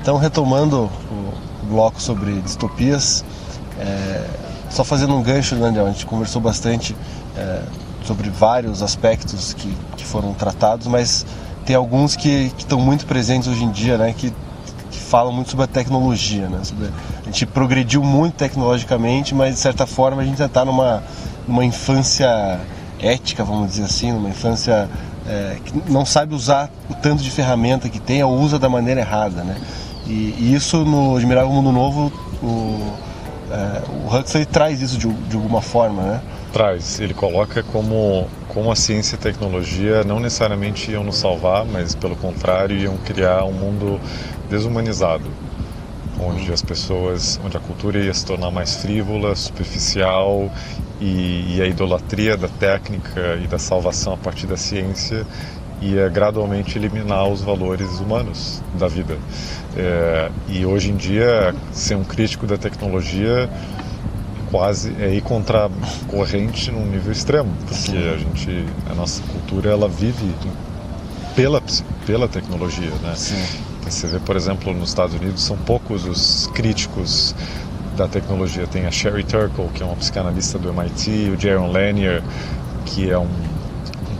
Então, retomando o bloco sobre distopias, só fazendo um gancho, né, a gente conversou bastante sobre vários aspectos que foram tratados, mas tem alguns que estão muito presentes hoje em dia, né, que falam muito sobre a tecnologia, né, a gente progrediu muito tecnologicamente, mas de certa forma a gente está numa infância ética, vamos dizer assim, numa infância que não sabe usar o tanto de ferramenta que tem, ou usa da maneira errada, né? E isso no Admirável Mundo Novo, o Huxley traz isso de alguma forma, né? Traz, ele coloca como a ciência e a tecnologia não necessariamente iam nos salvar, mas pelo contrário iam criar um mundo desumanizado, onde onde a cultura ia se tornar mais frívola, superficial, e a idolatria da técnica e da salvação a partir da ciência ia gradualmente eliminar os valores humanos da vida. E hoje em dia, ser um crítico da tecnologia quase é ir contra a corrente num nível extremo, porque a nossa cultura ela vive pela tecnologia, né? Sim. Você vê, por exemplo, nos Estados Unidos são poucos os críticos da tecnologia. Tem a Sherry Turkle, que é uma psicanalista do MIT, o Jaron Lanier, que é um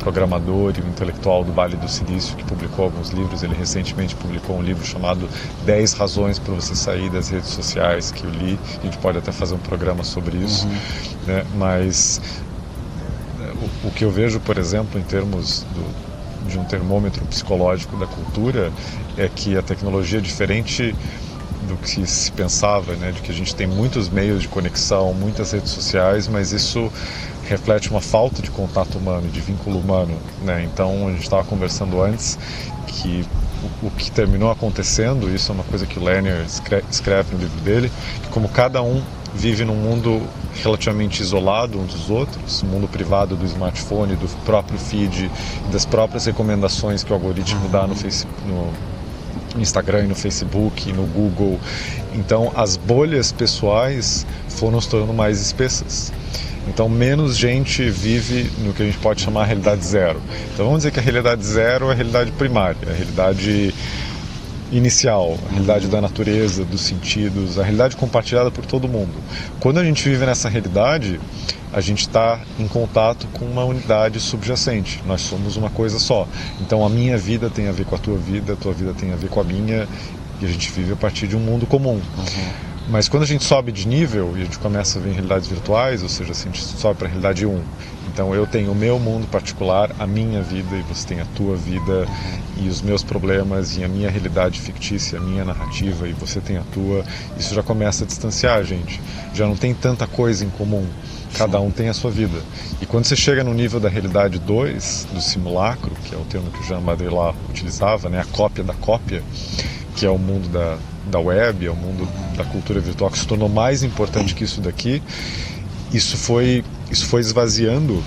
programador e um intelectual do Vale do Silício, que publicou alguns livros. Ele recentemente publicou um livro chamado 10 razões para você sair das redes sociais, que eu li. A gente pode até fazer um programa sobre isso, né? Mas o que eu vejo, por exemplo, em termos de um termômetro psicológico da cultura, é que a tecnologia é diferente do que se pensava, né? De que a gente tem muitos meios de conexão, muitas redes sociais, mas isso reflete uma falta de contato humano, de vínculo humano, né? Então, a gente estava conversando antes que o que terminou acontecendo, isso é uma coisa que o Lanier escreve no livro dele, que como cada um vive num mundo relativamente isolado uns dos outros, um mundo privado do smartphone, do próprio feed, das próprias recomendações que o algoritmo dá no Instagram, no Facebook, no Google. Então, as bolhas pessoais foram se tornando mais espessas. Então, menos gente vive no que a gente pode chamar de realidade zero. Então, vamos dizer que a realidade zero é a realidade primária, a realidade inicial, a realidade da natureza, dos sentidos, a realidade compartilhada por todo mundo. Quando a gente vive nessa realidade, a gente está em contato com uma unidade subjacente. Nós somos uma coisa só. Então, a minha vida tem a ver com a tua vida tem a ver com a minha, e a gente vive a partir de um mundo comum. Mas quando a gente sobe de nível e a gente começa a ver em realidades virtuais, ou seja, assim, a gente sobe para a realidade 1. Então eu tenho o meu mundo particular, a minha vida, e você tem a tua vida, e os meus problemas, e a minha realidade fictícia, a minha narrativa, e você tem a tua. Isso já começa a distanciar a gente. Já não tem tanta coisa em comum. Cada um tem a sua vida. E quando você chega no nível da realidade 2, do simulacro, que é o termo que o Jean Baudrillard utilizava, né, a cópia da cópia, que é o mundo da web, é o mundo da cultura virtual, que se tornou mais importante que isso daqui, isso foi esvaziando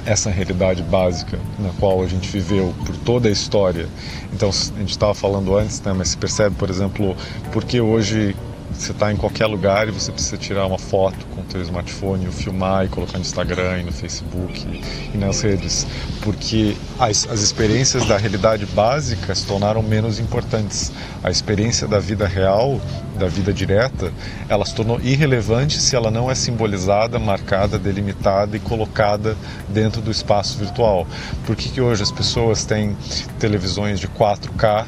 essa realidade básica na qual a gente viveu por toda a história. Então, a gente estava falando antes, né, mas se percebe, por exemplo, porque hoje você está em qualquer lugar e você precisa tirar uma foto com o teu smartphone, ou filmar e colocar no Instagram e no Facebook e nas redes, porque as experiências da realidade básica se tornaram menos importantes. A experiência da vida real, da vida direta, ela se tornou irrelevante se ela não é simbolizada, marcada, delimitada e colocada dentro do espaço virtual. Por que hoje as pessoas têm televisões de 4K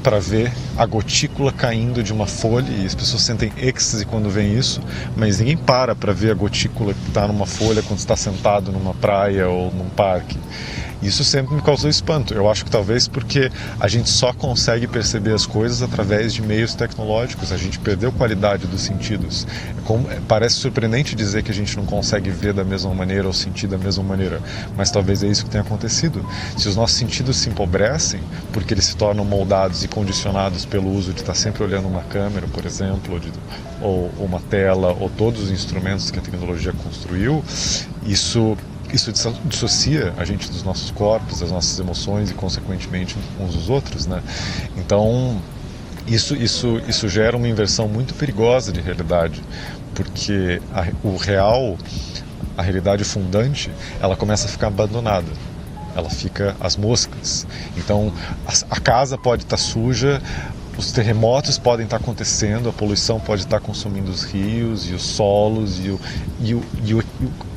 para ver a gotícula caindo de uma folha, e as pessoas sentem êxtase quando veem isso, mas ninguém para ver a gotícula que está numa folha quando está sentado numa praia ou num parque? Isso sempre me causou espanto. Eu acho que talvez porque a gente só consegue perceber as coisas através de meios tecnológicos. A gente perdeu qualidade dos sentidos. Parece surpreendente dizer que a gente não consegue ver da mesma maneira ou sentir da mesma maneira, mas talvez é isso que tenha acontecido. Se os nossos sentidos se empobrecem, porque eles se tornam moldados e condicionados pelo uso de estar sempre olhando uma câmera, por exemplo, ou uma tela, ou todos os instrumentos que a tecnologia construiu, isso dissocia a gente dos nossos corpos, das nossas emoções e, consequentemente, uns dos outros, né? Então, isso gera uma inversão muito perigosa de realidade, porque a realidade fundante, ela começa a ficar abandonada. Ela fica às moscas. Então, a casa pode estar suja, os terremotos podem estar acontecendo, a poluição pode estar consumindo os rios e os solos e o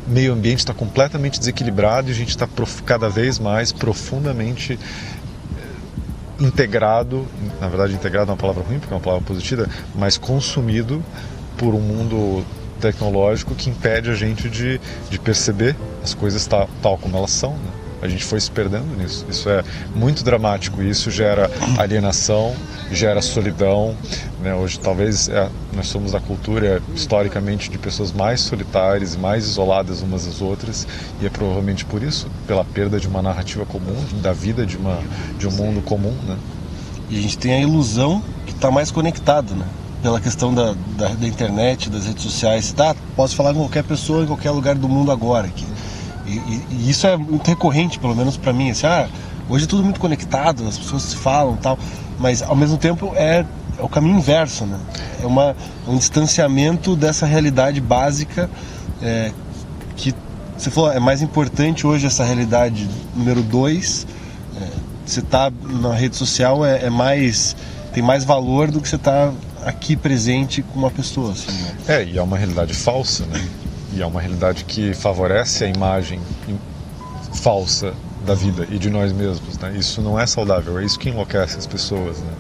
meio ambiente está completamente desequilibrado e a gente está cada vez mais profundamente integrado, na verdade integrado é uma palavra ruim porque é uma palavra positiva, mas consumido por um mundo tecnológico que impede a gente de perceber as coisas tal como elas são, né? A gente foi se perdendo nisso. Isso é muito dramático e isso gera alienação, gera solidão, né? Hoje talvez nós somos a cultura historicamente de pessoas mais solitárias e mais isoladas umas das outras e é provavelmente por isso, pela perda de uma narrativa comum, da vida de um mundo comum, né? E a gente tem a ilusão que está mais conectado, né? Pela questão da internet, das redes sociais. Posso falar com qualquer pessoa em qualquer lugar do mundo agora aqui. E isso é muito recorrente, pelo menos para mim, assim, hoje é tudo muito conectado, as pessoas se falam e tal, mas ao mesmo tempo é o caminho inverso, né? É um distanciamento dessa realidade básica, que você falou, é mais importante hoje essa realidade número 2, você tá na rede social tem mais valor do que você tá aqui presente com uma pessoa, assim, né? E é uma realidade falsa, né? E é uma realidade que favorece a imagem falsa da vida e de nós mesmos, né? Isso não é saudável, é isso que enlouquece as pessoas, né?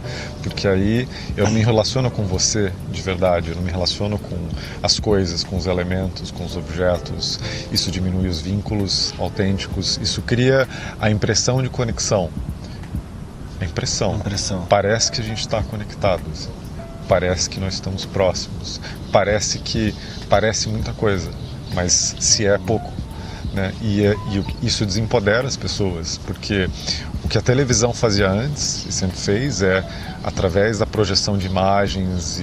Porque aí eu não me relaciono com você de verdade, eu não me relaciono com as coisas, com os elementos, com os objetos. Isso diminui os vínculos autênticos, isso cria a impressão de conexão. A impressão. Parece que a gente está conectado, assim. Parece que nós estamos próximos, parece muita coisa, mas se é pouco, né? E isso desempodera as pessoas, porque o que a televisão fazia antes e sempre fez através da projeção de imagens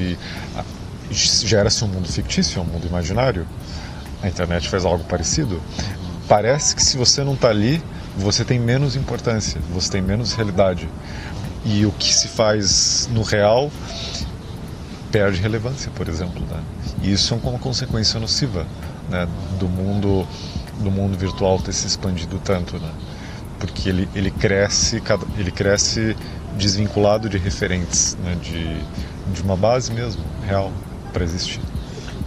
gera-se um mundo fictício, um mundo imaginário. A internet faz algo parecido. Parece que se você não está ali, você tem menos importância, você tem menos realidade. E o que se faz no real perde relevância, por exemplo, né? E isso é uma consequência nociva, né, do mundo virtual ter se expandido tanto, né? Porque ele cresce desvinculado de referentes, né, de uma base mesmo real para existir.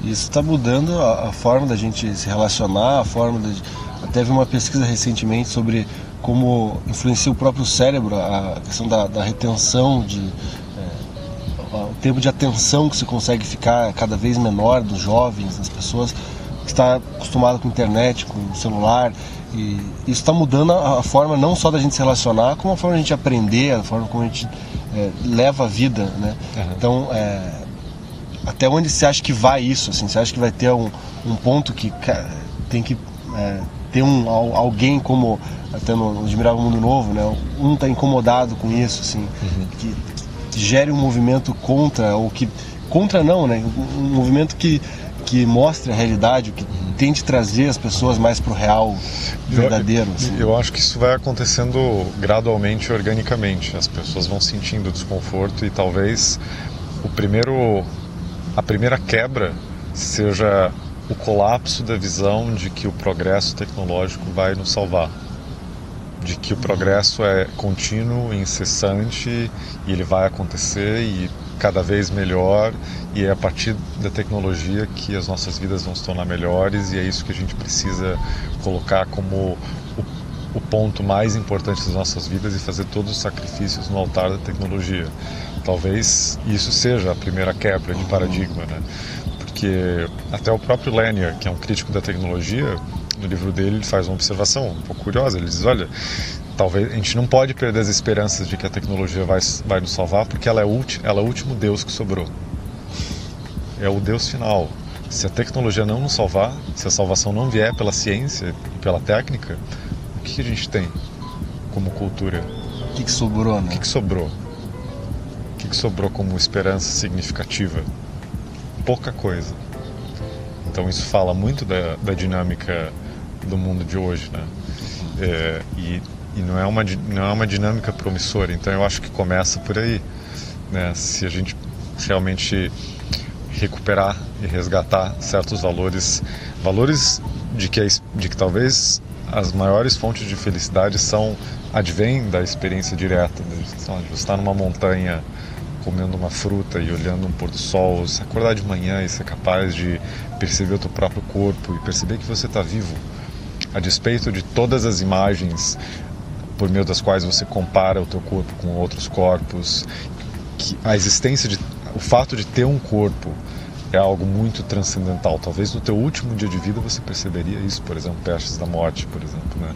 Isso está mudando a forma da gente se relacionar, até vi uma pesquisa recentemente sobre como influencia o próprio cérebro a questão da retenção o tempo de atenção que se consegue ficar cada vez menor dos jovens, das pessoas que está acostumado com internet, com celular, e isso está mudando a forma não só da gente se relacionar, como a forma da gente aprender, a forma como a gente leva a vida, né? Uhum. Então, até onde você acha que vai isso? Assim? Você acha que vai ter um ponto que tem que ter alguém como até no Admirável Mundo Novo, né? Um está incomodado com isso, assim, uhum. que gere um movimento contra, ou que contra não, né? Um movimento que mostre a realidade, que tente trazer as pessoas mais para o real verdadeiro. Assim. Eu acho que isso vai acontecendo gradualmente, organicamente. As pessoas vão sentindo desconforto e talvez a primeira quebra seja o colapso da visão de que o progresso tecnológico vai nos salvar. De que o progresso é contínuo, incessante, e ele vai acontecer e cada vez melhor, e é a partir da tecnologia que as nossas vidas vão se tornar melhores, e é isso que a gente precisa colocar como o ponto mais importante das nossas vidas e fazer todos os sacrifícios no altar da tecnologia. Talvez isso seja a primeira quebra de paradigma, né? Porque até o próprio Lanier, que é um crítico da tecnologia, no livro dele ele faz uma observação um pouco curiosa. Ele diz, olha, talvez a gente não pode perder as esperanças de que a tecnologia vai nos salvar, porque ela é o último Deus que sobrou. É o Deus final. Se a tecnologia não nos salvar, se a salvação não vier pela ciência e pela técnica, o que a gente tem como cultura? O que sobrou, né? O que sobrou? O que sobrou como esperança significativa? Pouca coisa. Então isso fala muito da dinâmica do mundo de hoje, né? E não é uma dinâmica promissora. Então eu acho que começa por aí, né? Se a gente realmente recuperar e resgatar certos valores de que talvez as maiores fontes de felicidade advêm da experiência direta, de você estar numa montanha comendo uma fruta e olhando um pôr do sol, se acordar de manhã e ser capaz de perceber o teu próprio corpo e perceber que você está vivo, a despeito de todas as imagens por meio das quais você compara o teu corpo com outros corpos, que a existência o fato de ter um corpo é algo muito transcendental. Talvez no teu último dia de vida você perceberia isso, por exemplo, Prestes da Morte, por exemplo, né?